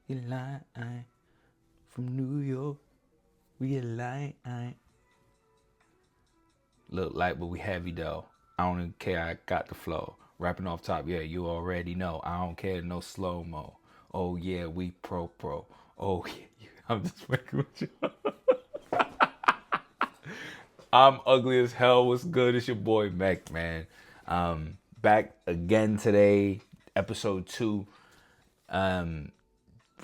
You lie from New York. We lie. Look light, but we heavy though. I don't even care. I got the flow. Rapping off top, yeah, you already know. I don't care, no slow mo. Oh yeah, we pro. Oh yeah, I'm just fucking with you. I'm ugly as hell. What's good? It's your boy Mac, man. Back again today, episode 2.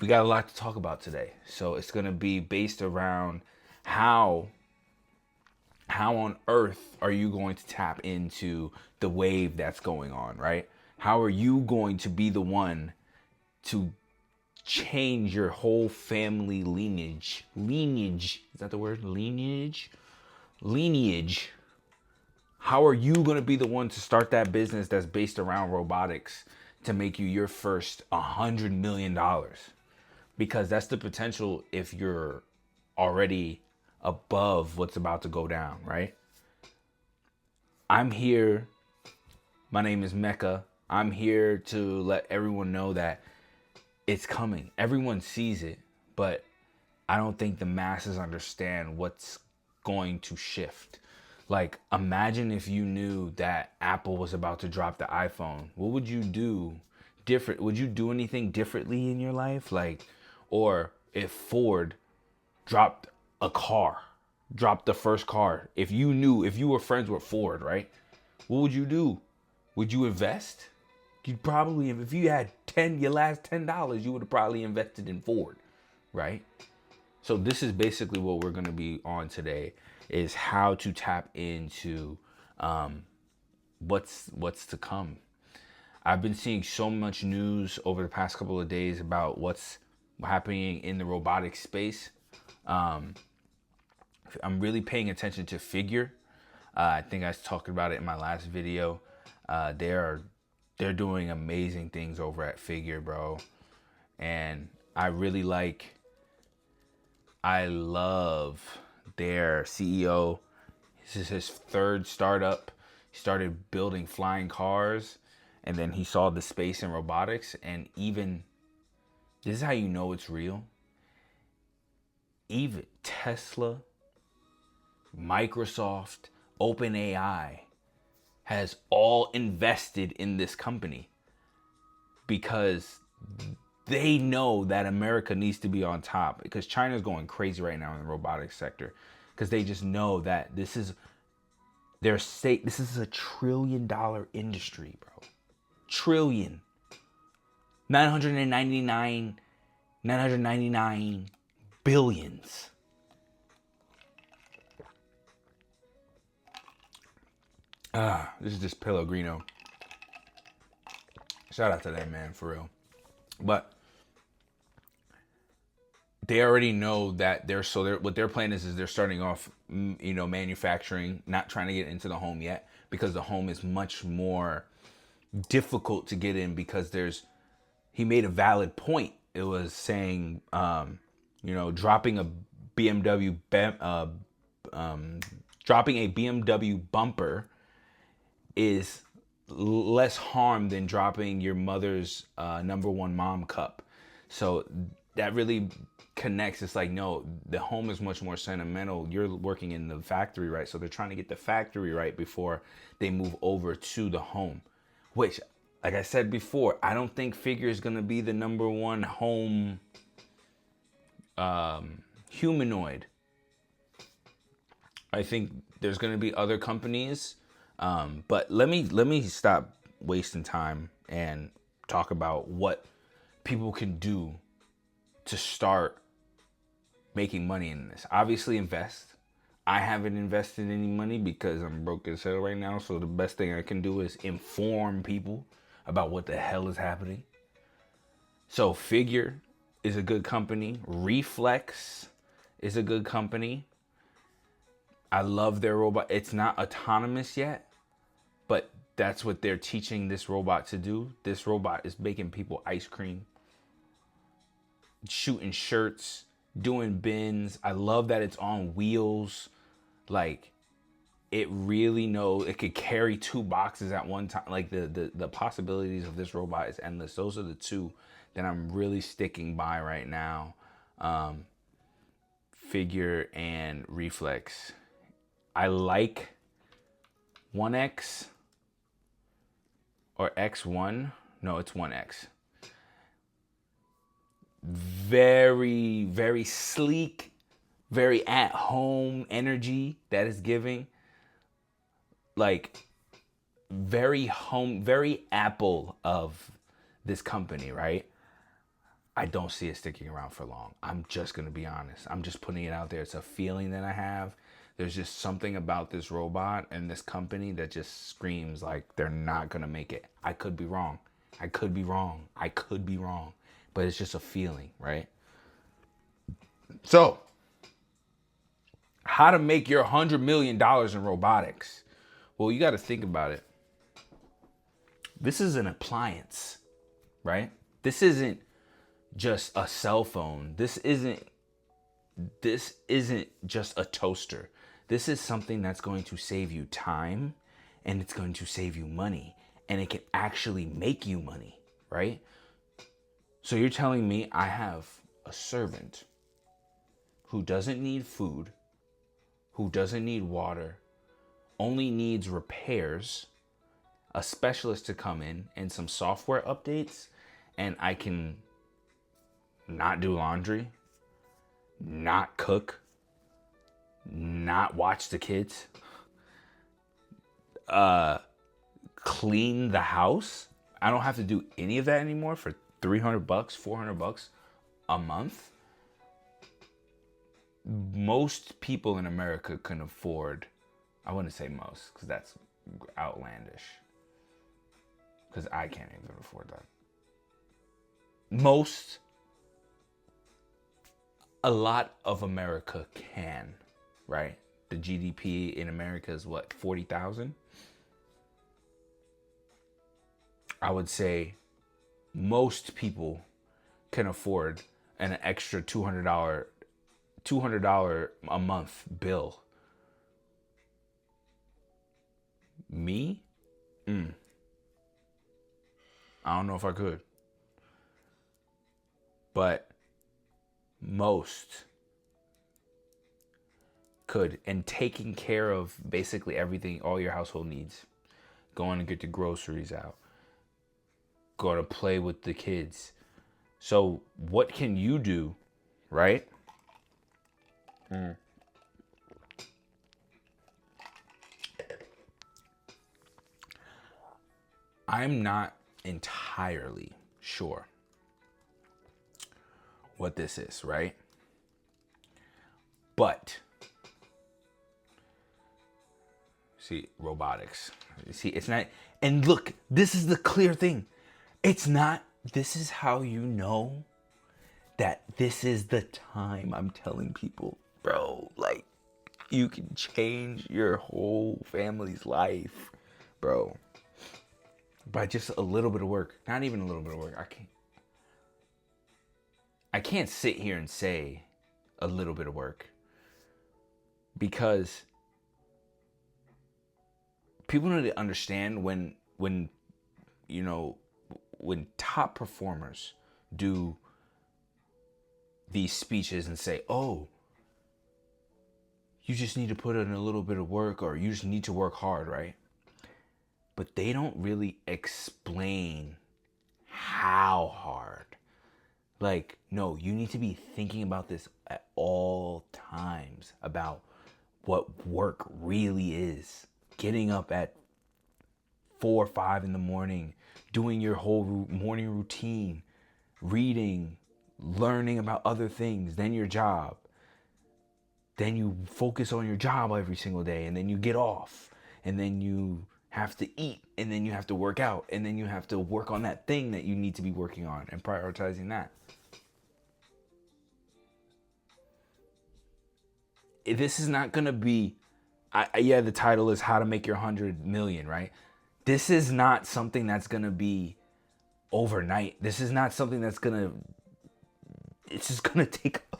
We got a lot to talk about today, so it's gonna be based around how on earth are you going to tap into the wave that's going on, right? How are you going to be the one to change your whole family lineage? Lineage, is that the word? Lineage. How are you going to be the one to start that business that's based around robotics to make you your first $100 million? Because that's the potential if you're already above what's about to go down, right? I'm here. My name is Mecca. I'm here to let everyone know that it's coming. Everyone sees it, but I don't think the masses understand what's going to shift. Like, imagine if you knew that Apple was about to drop the iPhone. What would you do different? Would you do anything differently in your life? Like, or if Ford dropped a car, dropped the first car. If you were friends with Ford, right? What would you do? Would you invest? You'd probably, if you had your last $10, you would have probably invested in Ford, right? So this is basically what we're going to be on today, is how to tap into what's to come. I've been seeing so much news over the past couple of days about what's happening in the robotics space. I'm really paying attention to Figure. I think I was talking about it in my last video. They're doing amazing things over at Figure, bro. And I love their CEO. This is his third startup. He started building flying cars, and then he saw the space and robotics. And even, this is how you know it's real. Even Tesla, Microsoft, OpenAI has all invested in this company because they know that America needs to be on top, because China's going crazy right now in the robotics sector, because they just know that this is their state. This is a $1 trillion industry, bro. Trillion. 999 billions. This is just Pellegrino. Shout out to that man, for real. But they already know that what their plan is they're starting off, manufacturing, not trying to get into the home yet, because the home is much more difficult to get in, because he made a valid point. It was saying, dropping a BMW, dropping a BMW bumper is less harm than dropping your mother's number one mom cup. So that really connects. It's like, no, the home is much more sentimental. You're working in the factory, right? So they're trying to get the factory right before they move over to the home, which, like I said before, I don't think Figure is going to be the number one home humanoid. I think there's going to be other companies. But let me stop wasting time and talk about what people can do to start making money in this. Obviously, invest. I haven't invested any money because I'm broke as hell right now. So the best thing I can do is inform people about what the hell is happening. So Figure is a good company. Reflex is a good company. I love their robot. It's not autonomous yet, but that's what they're teaching this robot to do. This robot is making people ice cream, shooting shirts, doing bins. I love that it's on wheels. Like, it really knows it could carry 2 boxes at one time. Like, the possibilities of this robot is endless. Those are the two that I'm really sticking by right now. Figure and reflex. I like 1X or X1. No, it's 1X. Very, very sleek, very at home energy that is giving. Like, very home, very Apple of this company, right? I don't see it sticking around for long. I'm just going to be honest. I'm just putting it out there. It's a feeling that I have. There's just something about this robot and this company that just screams like they're not going to make it. I could be wrong. I could be wrong. I could be wrong. But it's just a feeling, right? So, how to make your $100 million in robotics? Well, you got to think about it. This is an appliance, right? This isn't just a cell phone. This isn't just a toaster. This is something that's going to save you time, and it's going to save you money, and it can actually make you money, right? So you're telling me I have a servant who doesn't need food, who doesn't need water, only needs repairs, a specialist to come in, and some software updates, and I can not do laundry, not cook, not watch the kids, clean the house. I don't have to do any of that anymore for $300, $400 a month. Most people in America can afford, I wouldn't say most, because that's outlandish, because I can't even afford that. A lot of America can, right? The GDP in America is what, 40,000? I would say most people can afford an extra $200 a month bill. Me? I don't know if I could. But most could, and taking care of basically everything, all your household needs. Going to get the groceries out. Going to play with the kids. So what can you do, right? I'm not entirely sure what this is, right? But see, robotics. See, it's not, and look, this is the clear thing. It's not, this is how you know that this is the time. I'm telling people, bro, like, you can change your whole family's life, bro, by just a little bit of work. Not even a little bit of work. I can't sit here and say a little bit of work, because people need to understand when you know, when top performers do these speeches and say, oh, you just need to put in a little bit of work, or you just need to work hard, right? But they don't really explain how hard. Like, no, you need to be thinking about this at all times, about what work really is. Getting up at 4 or 5 in the morning, doing your whole morning routine, reading, learning about other things, then your job. Then you focus on your job every single day, and then you get off, and then you have to eat, and then you have to work out, and then you have to work on that thing that you need to be working on and prioritizing that. This is not going to be, yeah, the title is How to Make Your 100 Million, right? This is not something that's going to be overnight. This is not something that's going to, it's just going to take a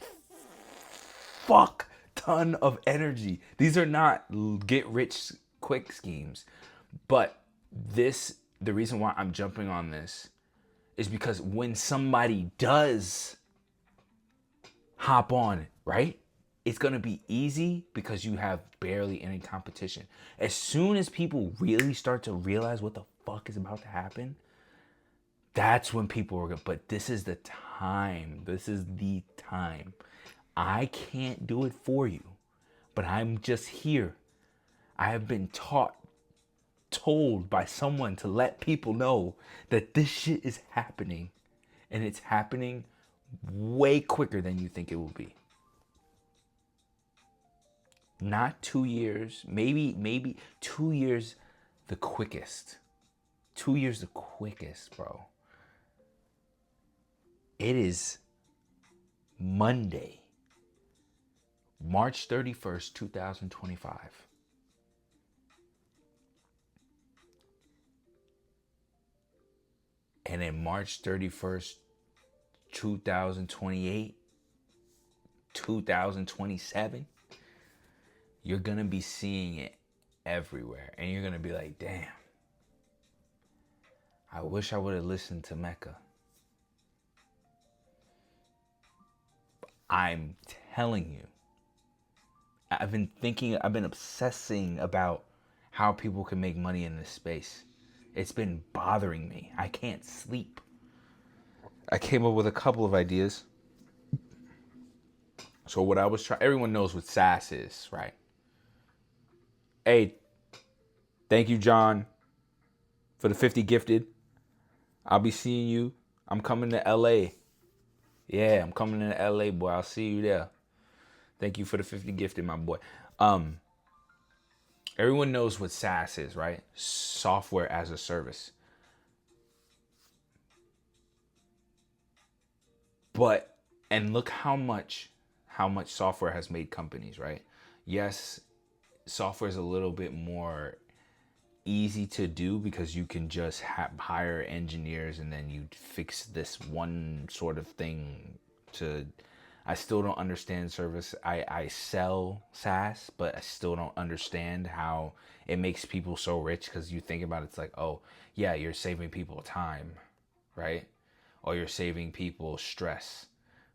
fuck ton of energy. These are not get rich quick schemes. But the reason why I'm jumping on this is because when somebody does hop on, right? It's going to be easy because you have barely any competition. As soon as people really start to realize what the fuck is about to happen, that's when people are going to, but this is the time. This is the time. I can't do it for you, but I'm just here. I have been told by someone to let people know that this shit is happening, and it's happening way quicker than you think it will be. Not 2 years, maybe 2 years the quickest. 2 years the quickest, bro. It is Monday, March 31st, 2025. And in March 31st, 2028, 2027, you're going to be seeing it everywhere. And you're going to be like, damn, I wish I would have listened to Mecca. I'm telling you, I've been obsessing about how people can make money in this space. It's been bothering me. I can't sleep. I came up with a couple of ideas. So what I was trying, everyone knows what SaaS is, right? Hey, thank you, John, for the 50 gifted. I'll be seeing you. I'm coming to LA. Yeah, I'm coming to LA, boy. I'll see you there. Thank you for the 50 gifted, my boy. Everyone knows what SaaS is, right? Software as a service. But, and look how much software has made companies, right? Yes, software is a little bit more easy to do because you can just hire engineers and then you fix this one sort of thing to, I still don't understand service. I sell SaaS, but I still don't understand how it makes people so rich, because you think about it, it's like, oh yeah, you're saving people time, right? Or you're saving people stress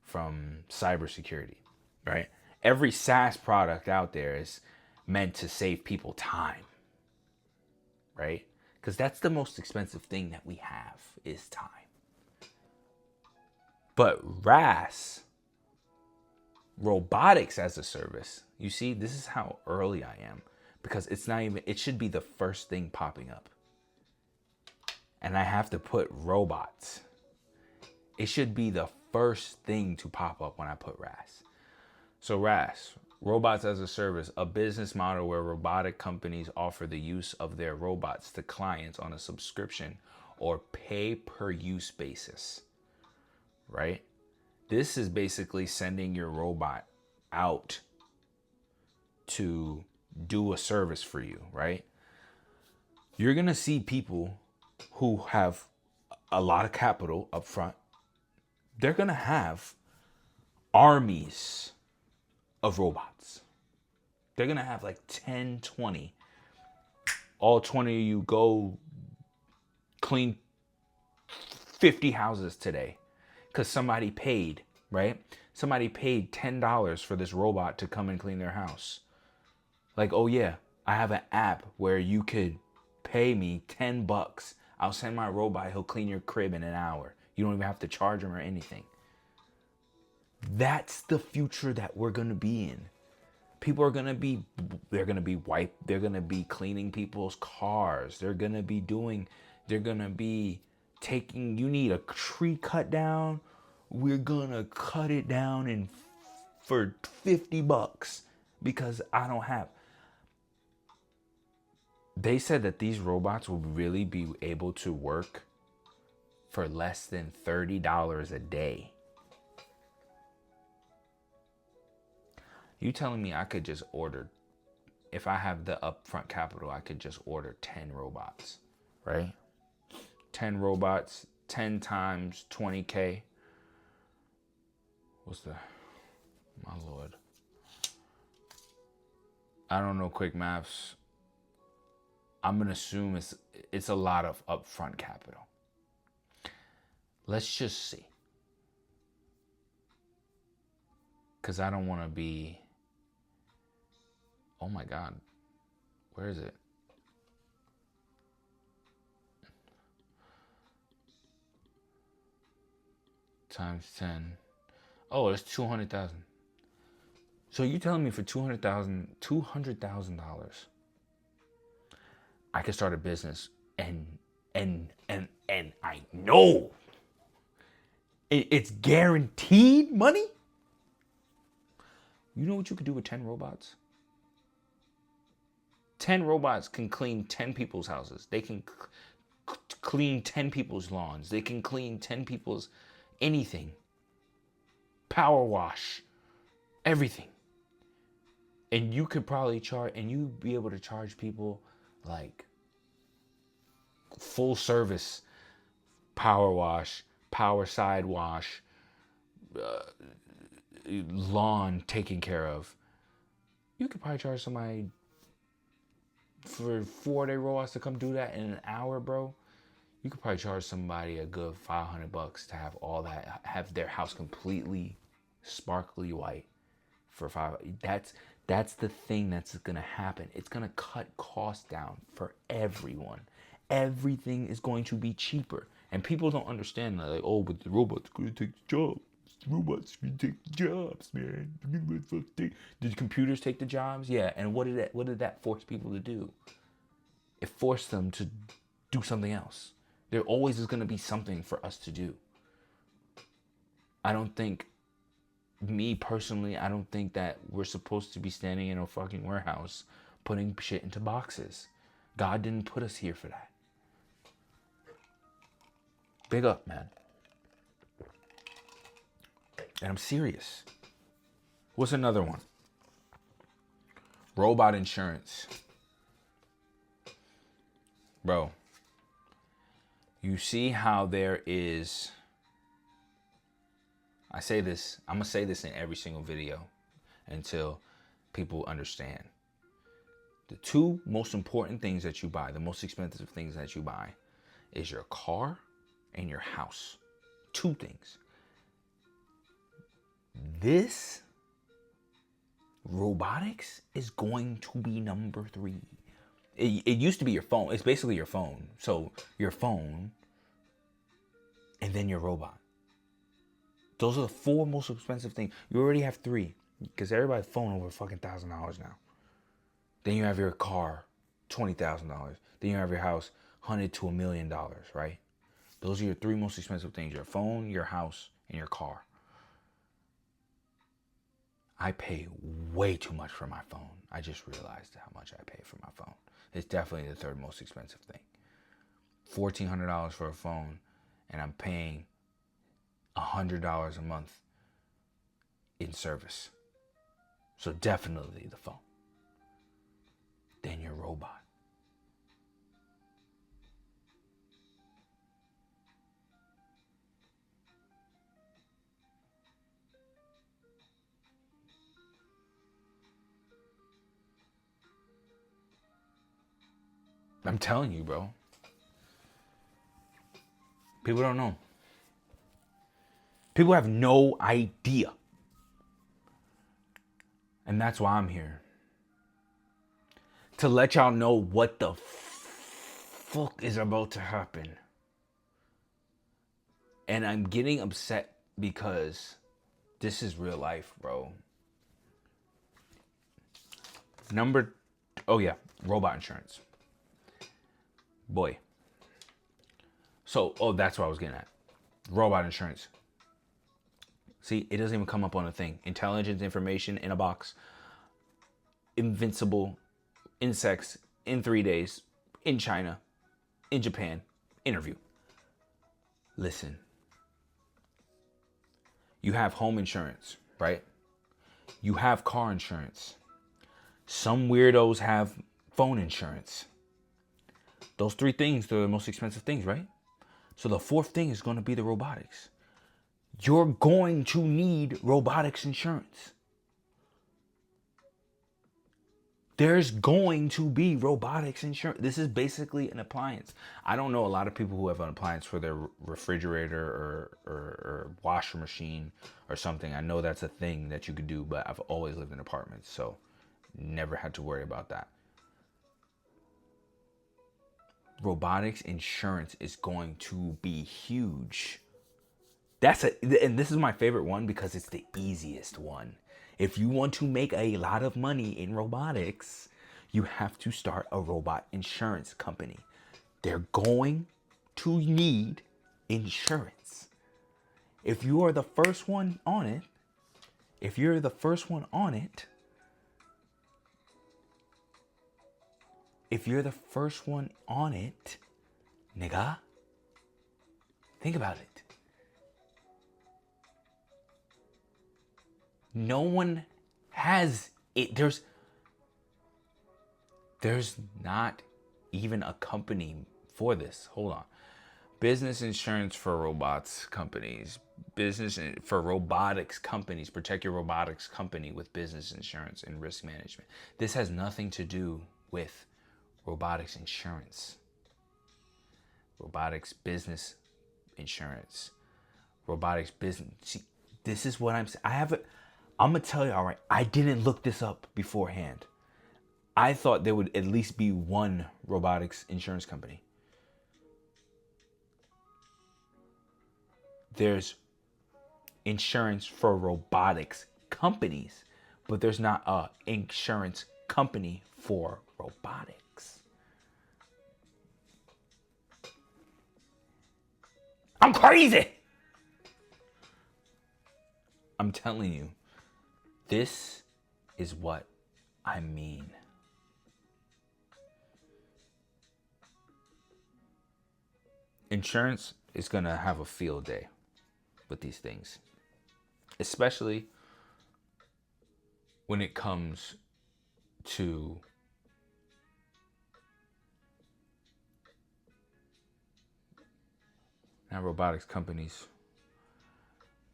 from cybersecurity, right? Every SaaS product out there is meant to save people time, right? Because that's the most expensive thing that we have is time. But RAS, robotics as a service, you see, this is how early I am, because it's not even, it should be the first thing popping up. And I have to put robots. It should be the first thing to pop up when I put RAS. So RAS, robots as a service, a business model where robotic companies offer the use of their robots to clients on a subscription or pay per use basis, right? This is basically sending your robot out to do a service for you, right? You're going to see people who have a lot of capital up front. They're going to have armies of robots. They're going to have like 10, 20. All 20 of you go clean 50 houses today because somebody paid, right? Somebody paid $10 for this robot to come and clean their house. Like, oh yeah, I have an app where you could pay me $10. I'll send my robot, he'll clean your crib in an hour. You don't even have to charge him or anything. That's the future that we're gonna be in. People are gonna be, they're gonna be cleaning people's cars. They're gonna be taking, you need a tree cut down, we're gonna cut it down for $50 because I don't have. They said that these robots will really be able to work for less than $30 a day. You telling me I could just order, if I have the upfront capital, I could just order 10 robots, right? 10 robots, 10 times 20K. My Lord. I don't know quick maths. I'm going to assume it's a lot of upfront capital. Let's just see. Because I don't want to be... Oh my God. Where is it? Times 10. Oh, it's 200,000. So you telling me for $200,000, I could start a business and I know it's guaranteed money? You know what you could do with 10 robots? 10 robots can clean 10 people's houses. They can clean 10 people's lawns. They can clean 10 people's anything. Power wash. Everything. And you could probably charge, and you'd be able to charge people like full service power wash, power side wash, lawn taken care of. You could probably charge somebody for 4-day robots to come do that in an hour, bro. You could probably charge somebody a good $500 to have all that, have their house completely sparkly white for $5. That's the thing that's gonna happen. It's gonna cut costs down for everyone. Everything is going to be cheaper, and people don't understand that. Like, oh, but the robots are gonna take the jobs. The robots are gonna take the jobs, man. Did the computers take the jobs? Yeah. And what did that force people to do? It forced them to do something else. There always is gonna be something for us to do. I don't think. Me personally, I don't think that we're supposed to be standing in a fucking warehouse putting shit into boxes. God didn't put us here for that. Big up, man. And I'm serious. What's another one? Robot insurance. Bro, you see how there is... I say this, I'm going to say this in every single video until people understand. The two most important things that you buy, the most expensive things that you buy, is your car and your house. Two things. This robotics is going to be number 3. It used to be your phone. It's basically your phone. So your phone and then your robot. Those are the 4 most expensive things. You already have 3, because everybody's phone over fucking $1,000 now. Then you have your car, $20,000. Then you have your house, $100,000 to $1 million, right? Those are your 3 most expensive things: your phone, your house, and your car. I pay way too much for my phone. I just realized how much I pay for my phone. It's definitely the 3rd most expensive thing. $1,400 for a phone, and I'm paying $100 a month in service. So definitely the phone. Then your robot. I'm telling you, bro. People don't know. People have no idea. And that's why I'm here. To let y'all know what the fuck is about to happen. And I'm getting upset because this is real life, bro. Robot insurance. Boy. So, that's what I was getting at. Robot insurance. See, it doesn't even come up on a thing. Intelligence information in a box. Invincible insects in 3 days. In China. In Japan. Interview. Listen. You have home insurance, right? You have car insurance. Some weirdos have phone insurance. Those 3 things are the most expensive things, right? So the 4th thing is going to be the robotics. You're going to need robotics insurance. There's going to be robotics insurance. This is basically an appliance. I don't know a lot of people who have an appliance for their refrigerator or washer machine or something. I know that's a thing that you could do, but I've always lived in apartments, so never had to worry about that. Robotics insurance is going to be huge. And this is my favorite one because it's the easiest one. If you want to make a lot of money in robotics, you have to start a robot insurance company. They're going to need insurance. If you are the first one on it, nigga, think about it. No one has it. There's not even a company for this. Hold on. Business insurance for robots companies. Business for robotics companies. Protect your robotics company with business insurance and risk management. This has nothing to do with robotics insurance. Robotics business insurance. Robotics business. See, this is what I'm saying. I'm going to tell you, all right, I didn't look this up beforehand. I thought there would at least be one robotics insurance company. There's insurance for robotics companies, but there's not an insurance company for robotics. I'm crazy. I'm telling you. This is what I mean. Insurance is going to have a field day with these things, especially when it comes to now robotics companies.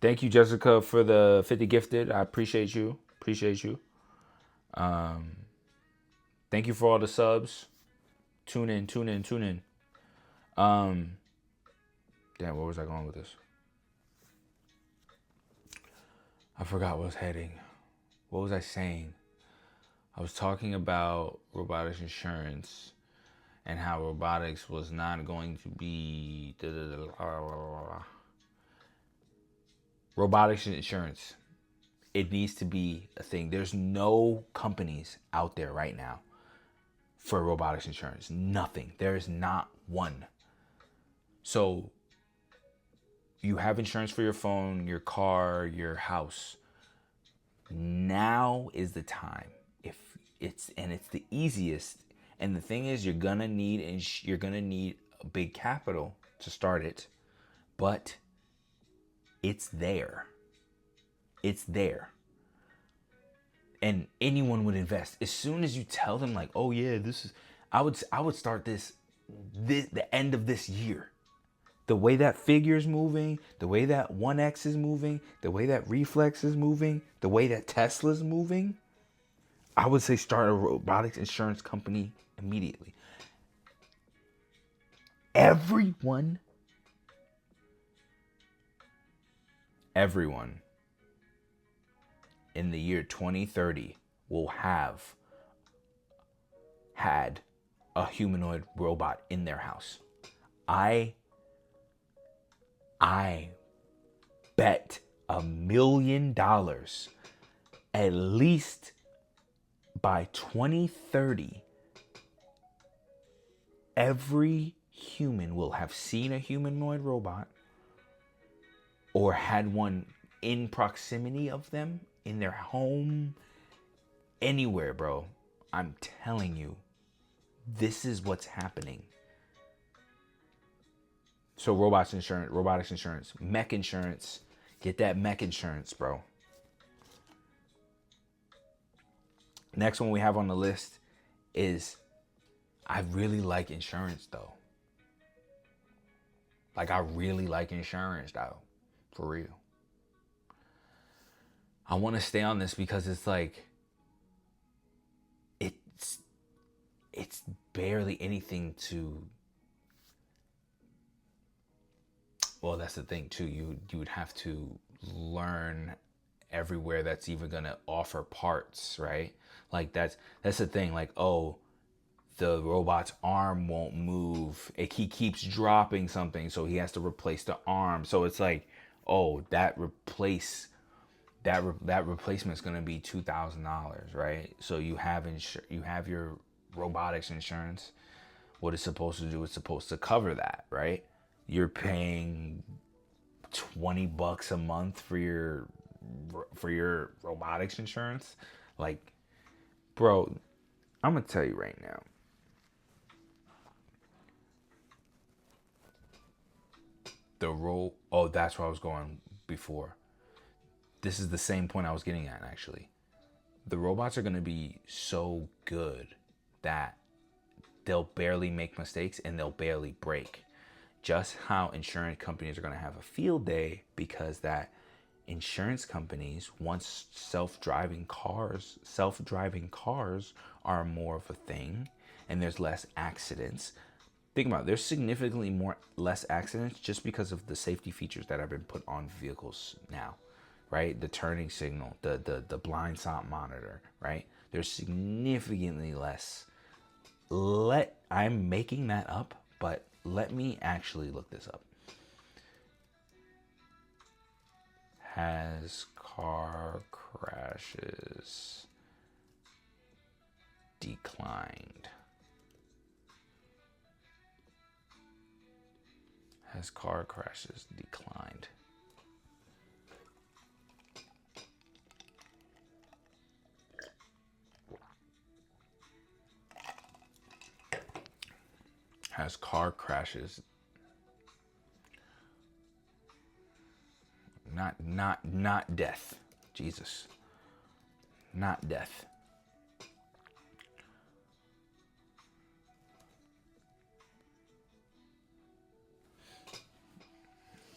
Thank you, Jessica, for the 50 gifted. I appreciate you. Thank you for all the subs. Tune in. Damn, where was I going with this? I forgot where I was heading. What was I saying? I was talking about robotics insurance and how robotics was not going to be... Robotics insurance. It needs to be a thing. There's no companies out there right now for robotics insurance. Nothing. There is not one. So you have insurance for your phone, your car, your house. Now is the time. It's the easiest. And the thing is, you're gonna need a big capital to start it, but it's there. And anyone would invest as soon as you tell them, like, oh yeah, this is. I would start this the end of this year. The way that figure is moving, the way that 1X is moving, the way that Reflex is moving, the way that Tesla's moving, I would say start a robotics insurance company immediately. Everyone in the year 2030 will have had a humanoid robot in their house. I bet $1 million at least by 2030 every human will have seen a humanoid robot or had one in proximity of them in their home, anywhere, bro. I'm telling you, this is what's happening. So robotics insurance, mech insurance. Get that mech insurance, bro. Next one we have on the list is, I really like insurance though. Like, I really like insurance though. For real. I want to stay on this because it's like, it's barely anything to, well, that's the thing too. You would have to learn everywhere that's even gonna offer parts, right? Like that's the thing. Like, oh, the robot's arm won't move. He keeps dropping something, so he has to replace the arm. So it's like, oh, that replacement is gonna be $2,000, right? So you have your robotics insurance. What it's supposed to do is supposed to cover that, right? You're paying $20 a month for your robotics insurance. Like, bro, I'm gonna tell you right now. Oh, that's where I was going before. This is the same point I was getting at, actually. The robots are gonna be so good that they'll barely make mistakes and they'll barely break. Just how insurance companies are going to have a field day, because that insurance companies, once self-driving cars are more of a thing and there's less accidents. Think about it, there's significantly less accidents just because of the safety features that have been put on vehicles now, right? The turning signal, the blind spot monitor, right? There's significantly less. I'm making that up, but let me actually look this up. Has car crashes declined? Has car crashes declined? Has car crashes not death. Jesus. Not death.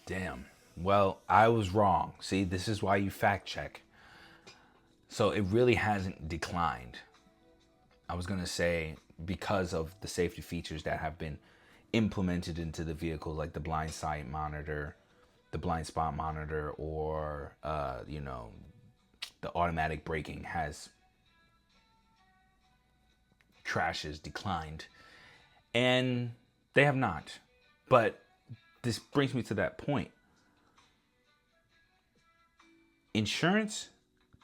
Damn. Well, I was wrong. See, this is why you fact check. So it really hasn't declined. I was going to say, because of the safety features that have been implemented into the vehicle, like the blind sight monitor, the blind spot monitor, or the automatic braking, has crashes declined, and they have not. But this brings me to that point. Insurance,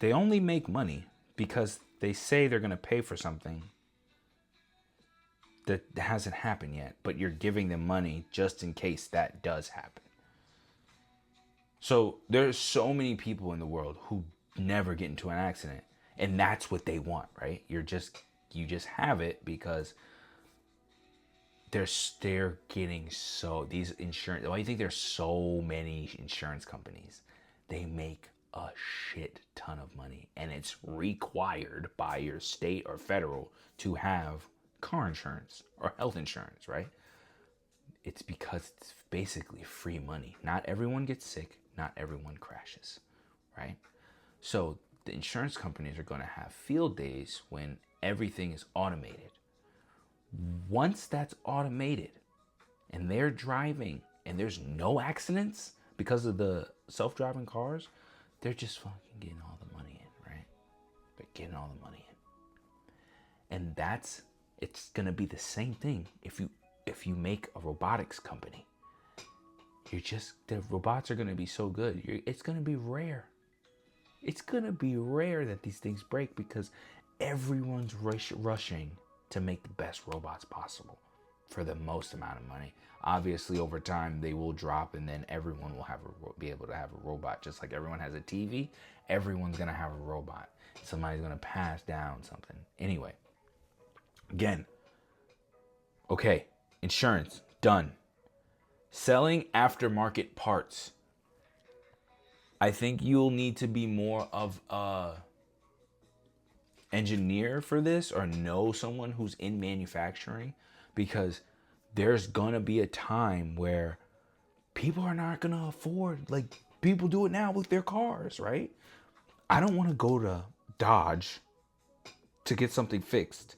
they only make money because they say they're going to pay for something that hasn't happened yet, but you're giving them money just in case that does happen. So there's so many people in the world who never get into an accident, and that's what they want, right? You just have it because they're getting these insurance. Why do you think there's so many insurance companies? They make a shit ton of money, and it's required by your state or federal to have car insurance or health insurance, right? It's because it's basically free money. Not everyone gets sick, not everyone crashes, right? So the insurance companies are going to have field days when everything is automated. Once that's automated and they're driving and there's no accidents because of the self-driving cars, they're just fucking getting all the money in, right? They're getting all the money in. And it's gonna be the same thing if you make a robotics company. The robots are gonna be so good. It's gonna be rare. It's gonna be rare that these things break because everyone's rushing to make the best robots possible for the most amount of money. Obviously, over time, they will drop, and then everyone will be able to have a robot. Just like everyone has a TV, everyone's gonna have a robot. Somebody's gonna pass down something. Anyway, again, okay, insurance, done. Selling aftermarket parts. I think you'll need to be more of a engineer for this, or know someone who's in manufacturing, because there's gonna be a time where people are not gonna afford, like people do it now with their cars, right? I don't want to go to Dodge to get something fixed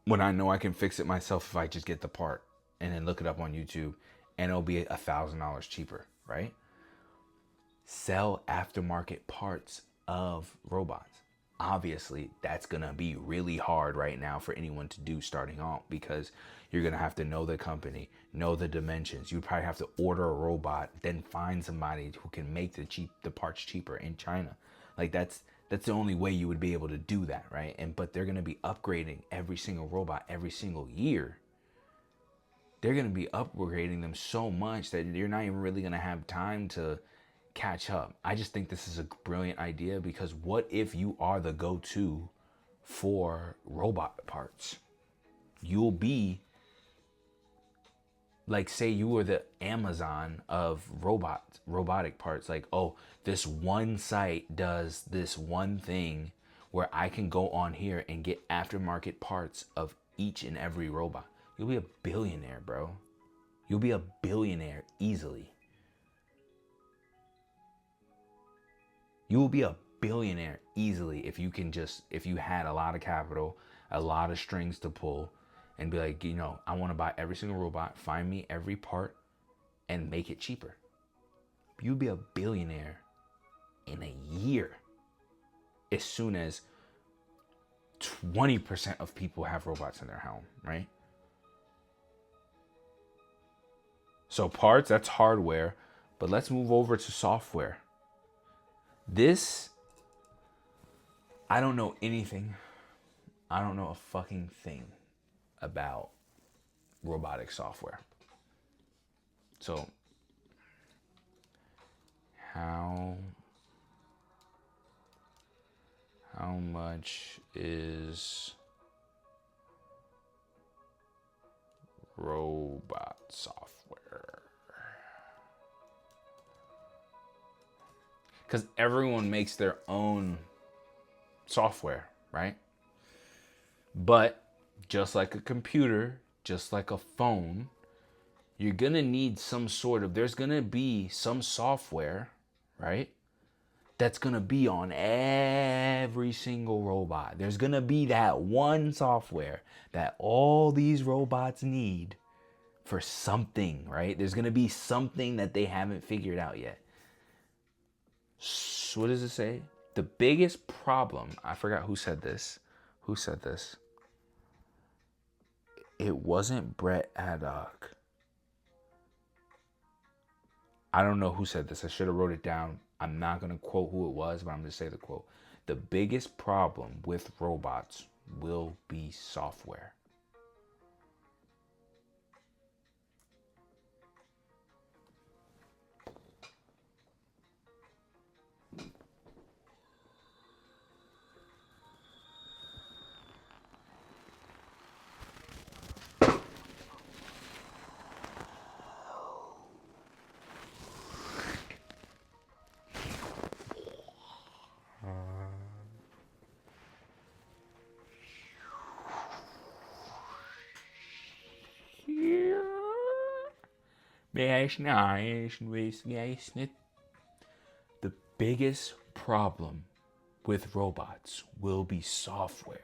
when I know I can fix it myself if I just get the part and then look it up on YouTube, and it'll be $1,000 cheaper, right? Sell aftermarket parts of robots. Obviously, that's gonna be really hard right now for anyone to do starting off, because you're gonna have to know the company, know the dimensions. You'd probably have to order a robot, then find somebody who can make the parts cheaper in China. Like that's the only way you would be able to do that, right? And but they're gonna be upgrading every single robot every single year. They're gonna be upgrading them so much that you're not even really gonna have time to catch up. I just think this is a brilliant idea, because what if you are the go-to for robot parts? You'll be like, say you were the Amazon of robotic parts. Like, oh, this one site does this one thing where I can go on here and get aftermarket parts of each and every robot. You'll be a billionaire, bro. You'll be a billionaire easily. You will be a billionaire easily if you had a lot of capital, a lot of strings to pull, and be like, I want to buy every single robot, find me every part, and make it cheaper. You'll be a billionaire in a year, as soon as 20% of people have robots in their home, right? So parts, that's hardware, but let's move over to software. This, I don't know anything. I don't know a fucking thing about robotic software. So, how much is robot software? Because everyone makes their own software, right? But just like a computer, just like a phone, you're gonna need there's gonna be some software, right? That's gonna be on every single robot. There's gonna be that one software that all these robots need for something, right? There's gonna be something that they haven't figured out yet. What does it say? The biggest problem, I forgot who said this. It wasn't Brett Haddock. I don't know who said this. I should have wrote it down. I'm not going to quote who it was, but I'm going to say the quote. The biggest problem with robots will be software. The biggest problem with robots will be software.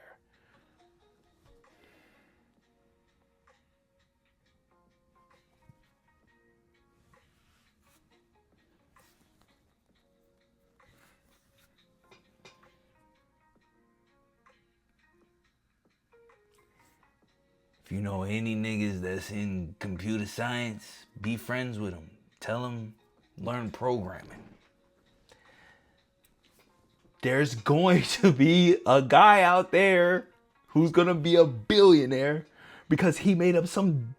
If you know any niggas that's in computer science, be friends with them. Tell them, learn programming. There's going to be a guy out there who's going to be a billionaire because he made up some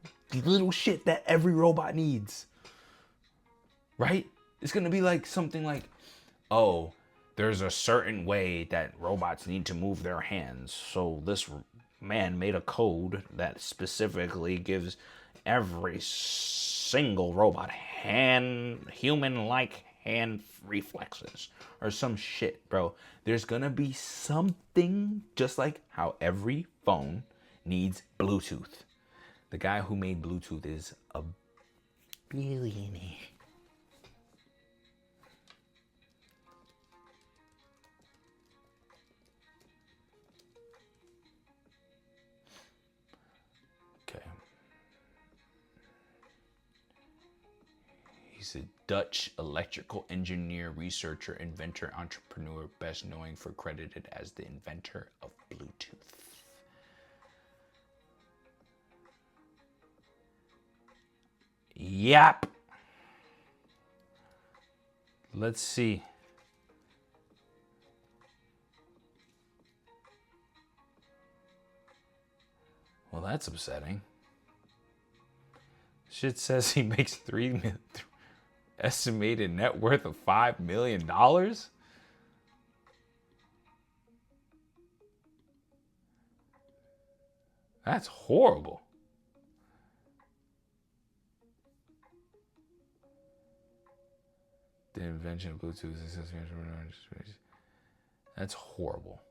little shit that every robot needs. Right? It's going to be like something like, oh, there's a certain way that robots need to move their hands. So this man made a code that specifically gives every single robot human-like hand reflexes or some shit, bro. There's gonna be something, just like how every phone needs Bluetooth. The guy who made Bluetooth is a billionaire. He's a Dutch electrical engineer, researcher, inventor, entrepreneur, best known for credited as the inventor of Bluetooth. Yep. Let's see. Well, that's upsetting. Shit says he makes estimated net worth of $5 million. That's horrible. The invention of Bluetooth. That's horrible.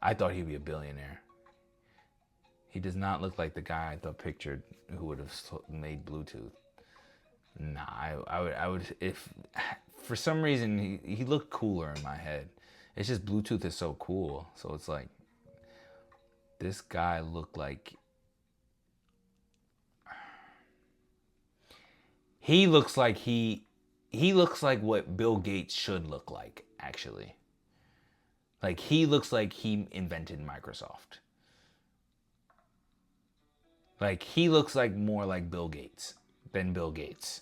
I thought he'd be a billionaire. He does not look like the guy I thought pictured who would have made Bluetooth. Nah, I would, if for some reason he looked cooler in my head. It's just Bluetooth is so cool. So it's like, this guy looked like, he looks like what Bill Gates should look like, actually. Like, he looks like he invented Microsoft. Like, he looks like more like Bill Gates than Bill Gates.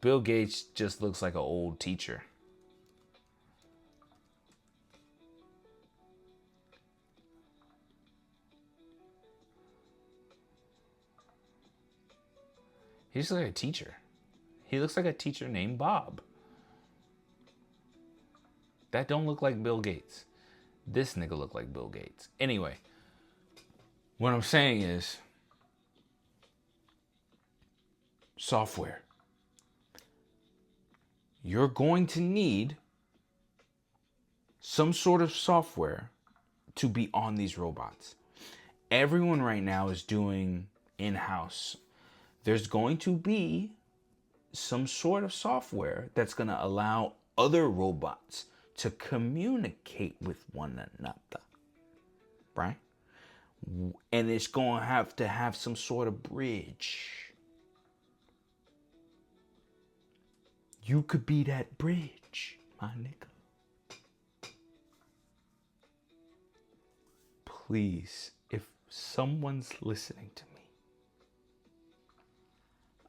Bill Gates just looks like an old teacher. He just looks like a teacher. He looks like a teacher named Bob. That don't look like Bill Gates. This nigga look like Bill Gates. Anyway, what I'm saying is, software. You're going to need some sort of software to be on these robots. Everyone right now is doing in-house. There's going to be some sort of software that's going to allow other robots to communicate with one another, right? And it's going to have some sort of bridge. You could be that bridge, my nigga. Please, if someone's listening to me,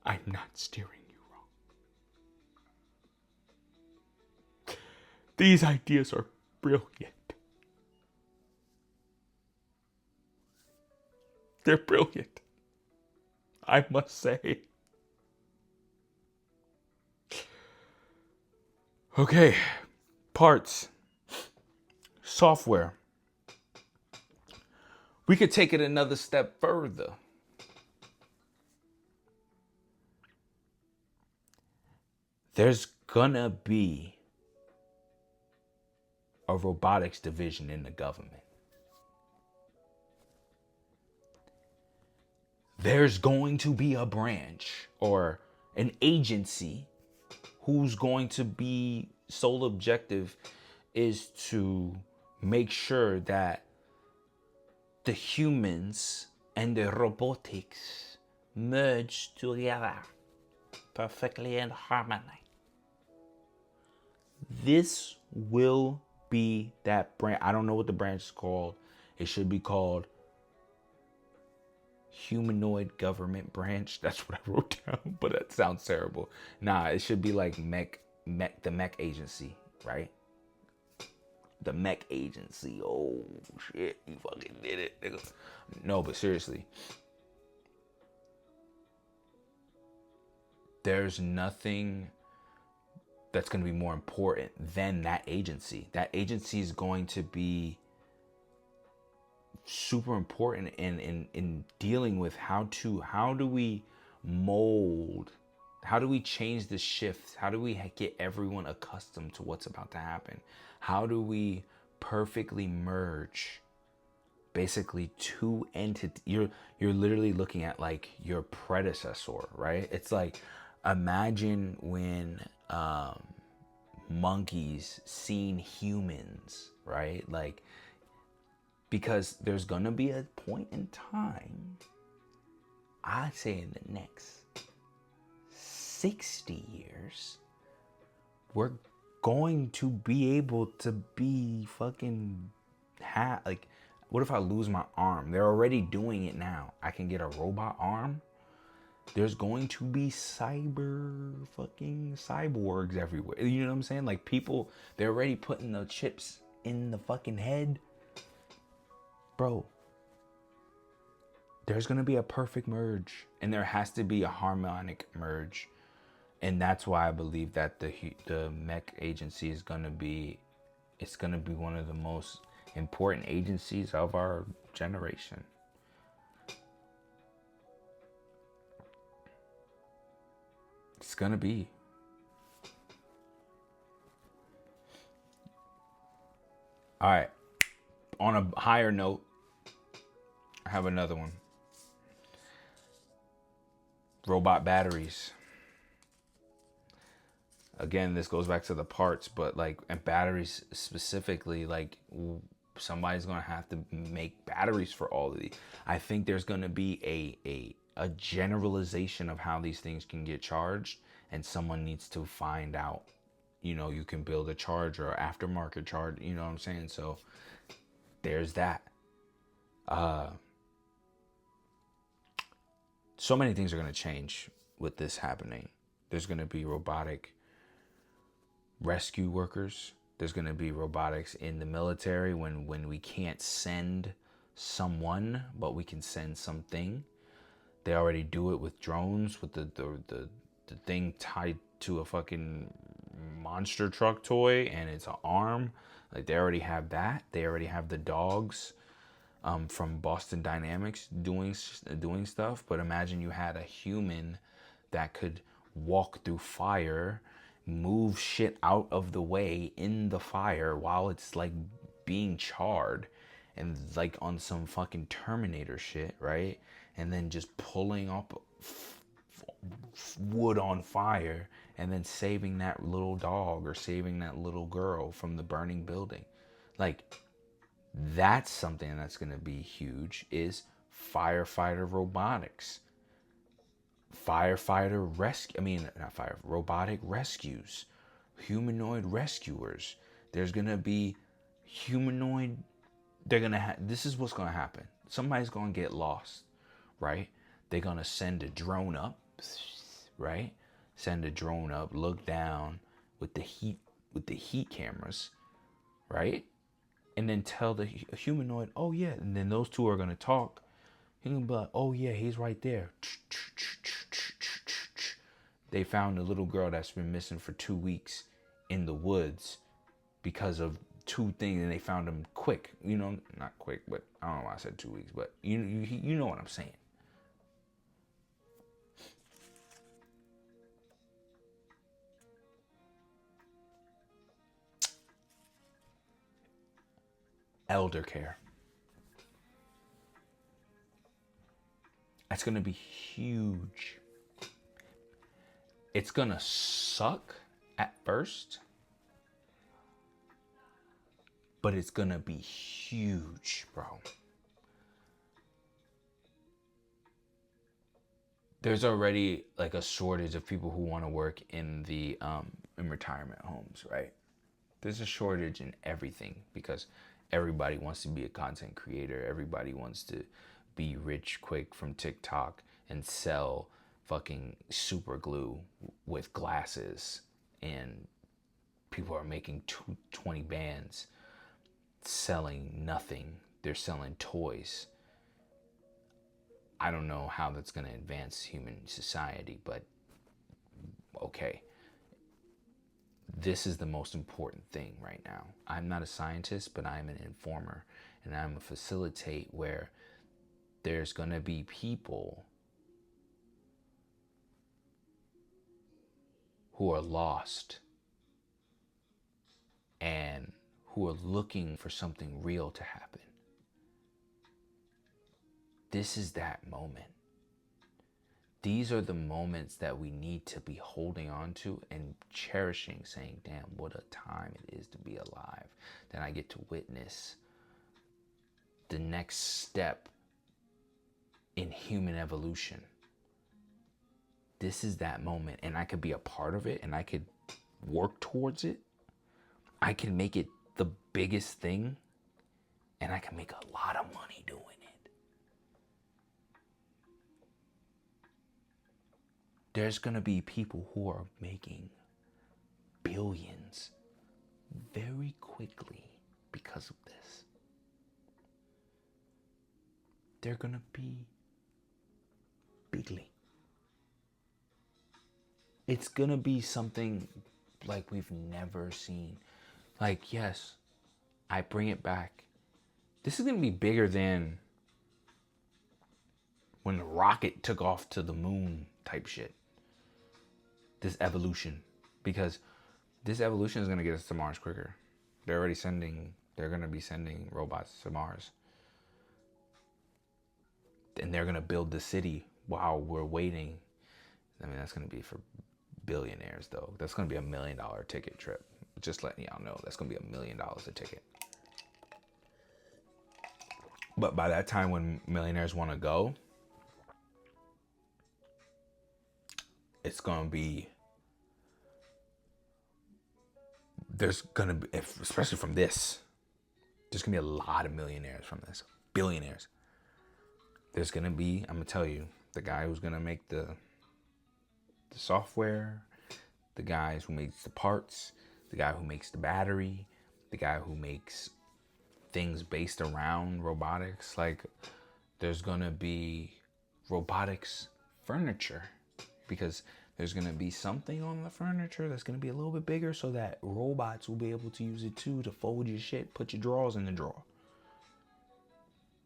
I'm not steering you wrong. These ideas are brilliant. They're brilliant, I must say. Okay, parts, software. We could take it another step further. There's gonna be a robotics division in the government. There's going to be a branch or an agency whose going to be sole objective is to make sure that the humans and the robotics merge together perfectly in harmony. This will be that branch. I don't know what the branch is called. It should be called humanoid government branch. That's what I wrote down, but that sounds terrible. Nah, it should be like the mech agency, right? The mech agency. Oh shit, you fucking did it, nigga. No, but seriously, there's nothing that's going to be more important than that agency. That agency is going to be super important in dealing with how do we mold, how do we change the shifts, how do we get everyone accustomed to what's about to happen, how do we perfectly merge basically two entities. You're literally looking at like your predecessor, right? It's like, imagine when monkeys seen humans, right? Like, because there's gonna be a point in time, I'd say in the next 60 years, we're going to be able to be fucking like, what if I lose my arm? They're already doing it now. I can get a robot arm. There's going to be cyborgs everywhere. You know what I'm saying? Like, people, they're already putting the chips in the fucking head. Bro, there's going to be a perfect merge, and there has to be a harmonic merge. And that's why I believe that the mech agency is going to be, it's going to be one of the most important agencies of our generation. It's going to be. All right. On a higher note, I have another one. Robot batteries. Again, this goes back to the parts, but like, and batteries specifically, like, somebody's gonna have to make batteries for all of these. I think there's gonna be a generalization of how these things can get charged, and someone needs to find out. You know, you can build a charger or aftermarket charge. You know what I'm saying? So there's that. So many things are gonna change with this happening. There's gonna be robotic rescue workers. There's going to be robotics in the military when we can't send someone, but we can send something. They already do it with drones, with the thing tied to a fucking monster truck toy, and it's an arm. Like, they already have that. They already have the dogs from Boston Dynamics doing stuff. But imagine you had a human that could walk through fire, move shit out of the way in the fire while it's like being charred, and like on some fucking Terminator shit, right? And then just pulling up wood on fire and then saving that little dog or saving that little girl from the burning building. Like, that's something that's going to be huge, is firefighter robotics. Robotic rescues, humanoid rescuers. There's gonna be humanoid. This is what's gonna happen. Somebody's gonna get lost, right? They're gonna send a drone up, right? Send a drone up, look down with the heat cameras, right? And then tell the humanoid, oh yeah, and then those two are gonna talk. He can be like, oh yeah, he's right there. They found a little girl that's been missing for 2 weeks in the woods because of two things, and they found him quick. You know, not quick, but I don't know why I said 2 weeks, but you know what I'm saying. Elder care. That's gonna be huge. It's gonna suck at first, but it's gonna be huge, bro. There's already like a shortage of people who want to work in the in retirement homes, right? There's a shortage in everything because everybody wants to be a content creator. Everybody wants to be rich quick from TikTok and sell fucking super glue with glasses, and people are making 20 bands selling nothing. They're selling toys. I don't know how that's going to advance human society, but okay. This is the most important thing right now. I'm not a scientist, but I'm an informer, and I'm a facilitate where there's going to be people who are lost and who are looking for something real to happen. This is that moment. These are the moments that we need to be holding on to and cherishing, saying, damn, what a time it is to be alive. That I get to witness the next step in human evolution. this is that moment, and I could be a part of it, and I could work towards it. I can make it the biggest thing, and I can make a lot of money doing it. There's gonna be people who are making billions very quickly because of this. They're gonna be bigly. It's gonna be something like we've never seen. Like, yes, I bring it back. This is gonna be bigger than when the rocket took off to the moon type shit. This evolution. Because this evolution is gonna get us to Mars quicker. They're gonna be sending robots to Mars. And they're gonna build the city while we're waiting. I mean, that's gonna be for billionaires though. That's gonna be $1 million ticket trip. Just letting y'all know, that's gonna be $1 million a ticket. But by that time, when millionaires want to go, it's gonna be, there's gonna be, especially from this, there's gonna be a lot of millionaires from this, billionaires. There's gonna be, I'm gonna tell you, the guy who's gonna make the software, the guys who makes the parts, the guy who makes the battery, the guy who makes things based around robotics. Like, there's gonna be robotics furniture, because there's gonna be something on the furniture that's gonna be a little bit bigger so that robots will be able to use it too, to fold your shit, put your drawers in the drawer.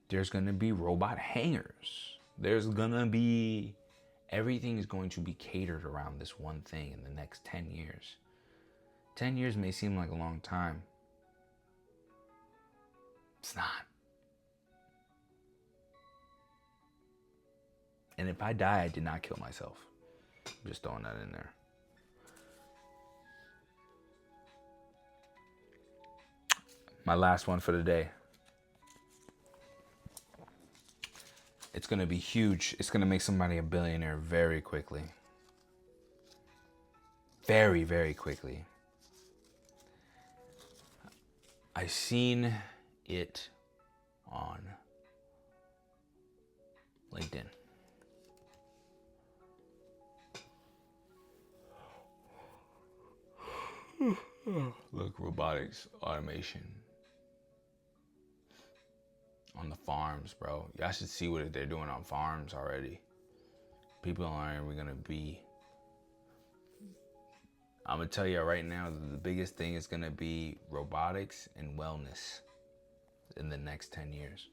There's gonna be robot hangers. There's gonna be, everything is going to be catered around this one thing in the next 10 years. 10 years may seem like a long time. It's not. And if I die, I did not kill myself. I'm just throwing that in there. My last one for the day. It's going to be huge. It's going to make somebody a billionaire very quickly. Very, very quickly. I seen it on LinkedIn. Look, robotics, automation. On the farms, bro. Y'all should see what they're doing on farms already. People aren't even gonna be. I'm gonna tell you right now, the biggest thing is gonna be robotics and wellness in the next 10 years.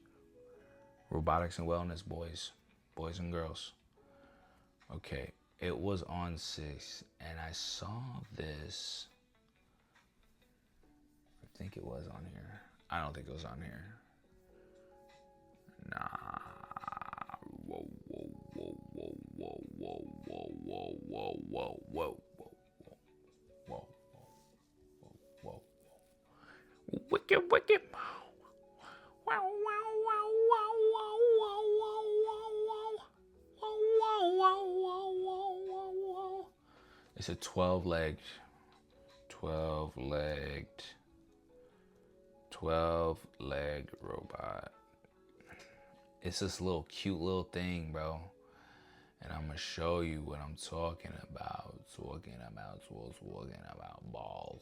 Robotics and wellness, boys and girls. Okay, it was on 6, and I saw this. I think it was on here. I don't think it was on here. Nah. Whoa, whoa, whoa, whoa, whoa, whoa, whoa, whoa, whoa, whoa, whoa, whoa, whoa, whoa. Wicked, wicked. Wow, wow, wow, wow, wow, wow, wow, wow, wow, wow, wow, wow. It's a 12-legged robot. It's this little cute little thing, bro. And I'm gonna show you what I'm talking about. Ball.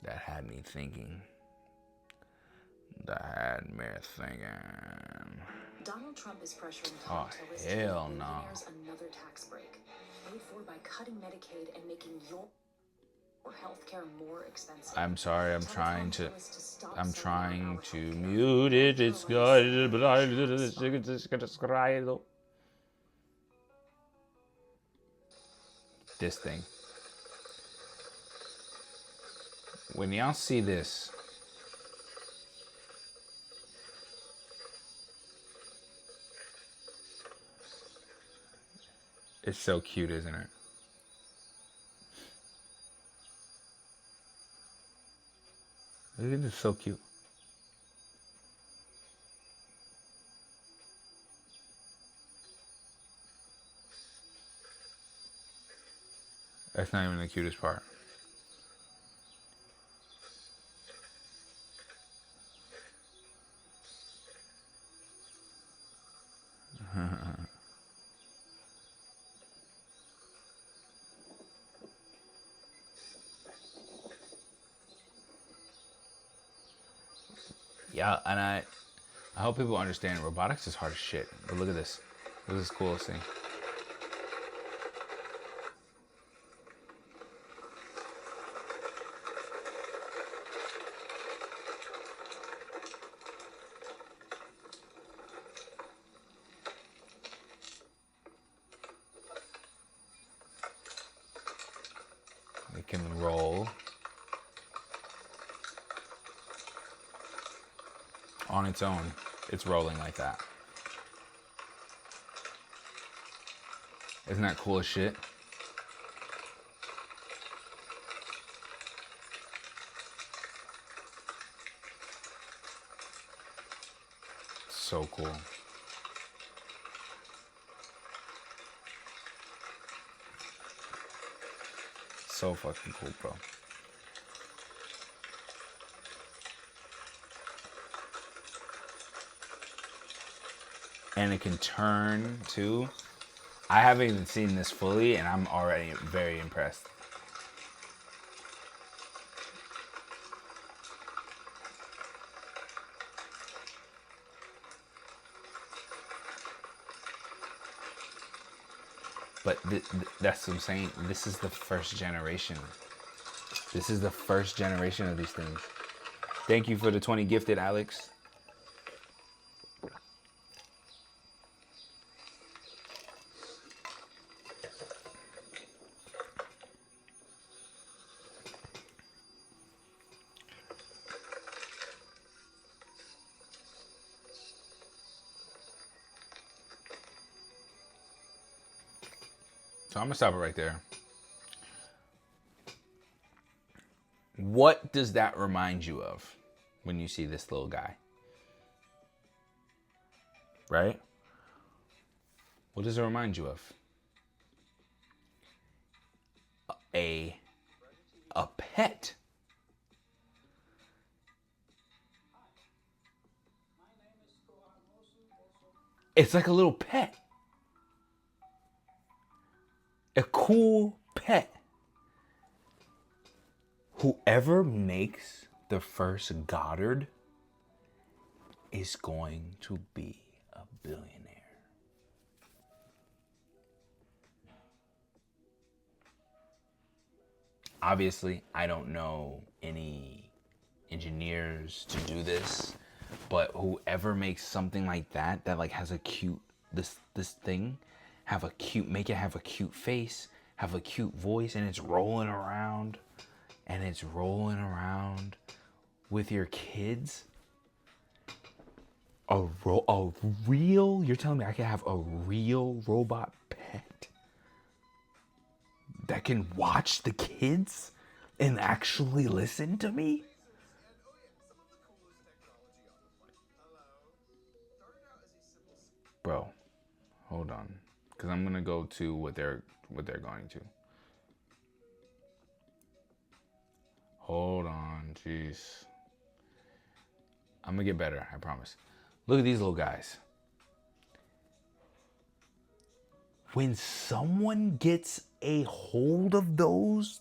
That had me thinking. Donald Trump is pressuring Congress to list millionaires another tax break. Paid for by cutting Medicaid and making your healthcare more expensive. I'm sorry, I'm trying to mute it. It's good, but I just cry. This thing. When y'all see this, it's so cute, isn't it? Look at this, so cute. That's not even the cutest part. Yeah, and I hope people understand robotics is hard as shit. But look at this. Look at this coolest thing. It can roll on its own. It's rolling like that. Isn't that cool as shit? So cool. So fucking cool, bro. And it can turn too. I haven't even seen this fully, and I'm already very impressed. But that's what I'm saying. This is the first generation. This is the first generation of these things. Thank you for the 20 gifted, Alex. So I'm gonna stop it right there. What does that remind you of when you see this little guy? Right? What does it remind you of? A pet. It's like a little pet. A cool pet. Whoever makes the first Goddard is going to be a billionaire. Obviously, I don't know any engineers to do this, but whoever makes something like that like has a cute this thing, make it have a cute face, have a cute voice, and it's rolling around with your kids. You're telling me I can have a real robot pet that can watch the kids and actually listen to me? Bro, hold on, because I'm gonna go to what they're going to. Hold on, jeez. I'm gonna get better, I promise. Look at these little guys. When someone gets a hold of those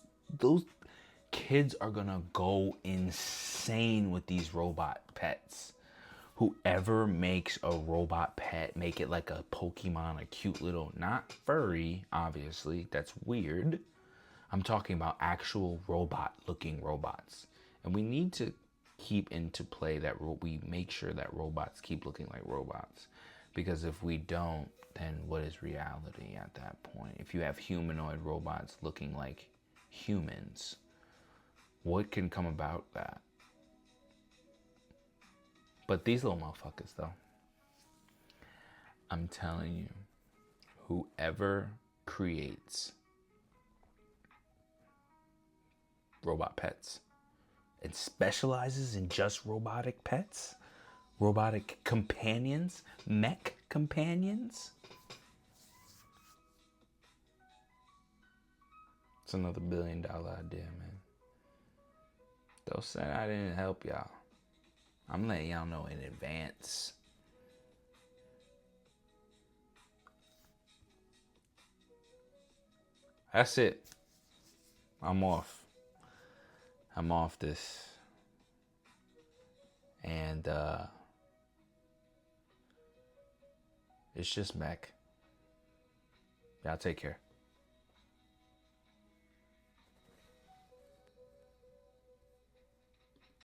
kids are gonna go insane with these robot pets. Whoever makes a robot pet, make it like a Pokemon, a cute little, not furry, obviously, that's weird. I'm talking about actual robot looking robots. And we need to keep into play that we make sure that robots keep looking like robots. Because if we don't, then what is reality at that point? If you have humanoid robots looking like humans, what can come about that? But these little motherfuckers, though, I'm telling you, whoever creates robot pets and specializes in just robotic pets, robotic companions, mech companions, It's another $1 billion idea, man. Don't say I didn't help y'all. I'm letting y'all know in advance. That's it. I'm off. I'm off this. And it's just Mac. Y'all take care.